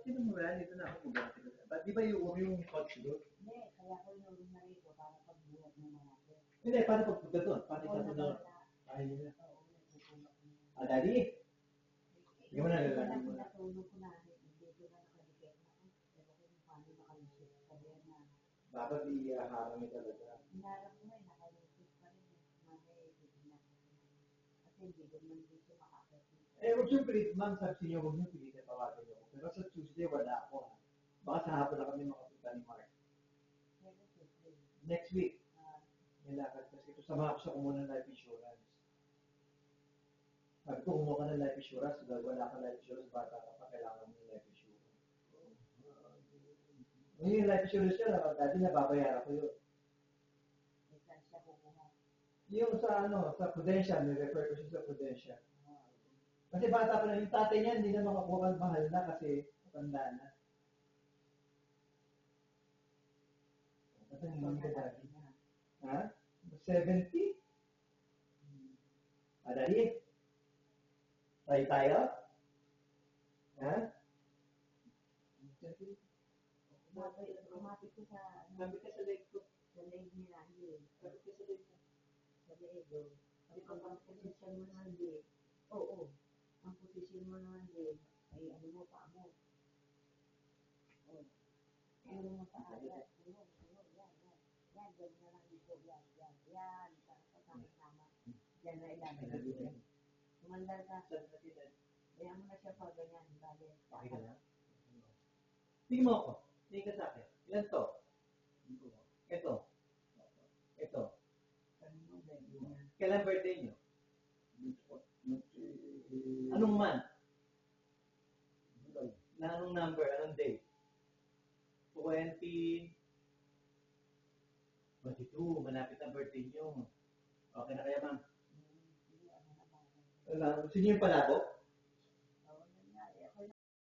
Sino mo yan? Dito na ako bumati ko. Ba't di ba yung coach doon? Hindi, kaya ko yung na rito para pagbuhat ng mga natin. Hindi, paano pagpunta doon? Paano ka doon? Ay, yun. Daddy? Hindi mo na lalaki mo na. Natulog ko na, hindi ko na nakadikit na. Pero kung paano nakalusip, sabi na. Bakit iharang niya talaga? Hinarap ko na, nakalusip pa rin. Mamaya, hindi na. Kasi hindi ko naman dito makakit. Huwag yung pilit, ma'am, sabi niyo, huwag yung pilit na tawagan niyo. Pero sa Tuesday, wala ako. Baka sa hapon na kami makapunta ni Mark. Next week. Nilakad kasi ito. Sama ko sa kumuha ng life insurance. Sabi ko, kumuha ka ng life insurance. Dahil wala ka life insurance, bata ka pa, kailangan mo yung life insurance. Ngayon yung life insurance niya, dati nababayaran ko yun. Yung sa Prudential, may-refer ko siya sa Prudential. Kasi bata pa na, yung tatay niya, hindi na makakuha ng mahal na kasi matanda na. Kasi hindi ka dati. Ha? 70? Dali? Try tayo? Ha? Kumapit ko sa, Sabi ka sa leg ko. sa leg nila, hindi. Sabi ka sa leg ko. Sa leg, sabi ko, ang posisyon mo naman din. Oo. Ang posisyon mo naman din, ay ano mo, paa mo. Ano mo paa, yan. Yan, yan na lang dito, yan. Kasama-sama. Yan na ilan. Kumandal ka. Kaya mo na siya pa ganyan, bale. Okay ka na? Tingin mo ako. Tingin ka sa akin. Ilan to? Ito. Ito. Kailan birthday niyo? Anong month? Na anong number? Anong date? 22. Malapit ang birthday niyo. Okay na kaya, ma'am? Gusto niyo yung palabok?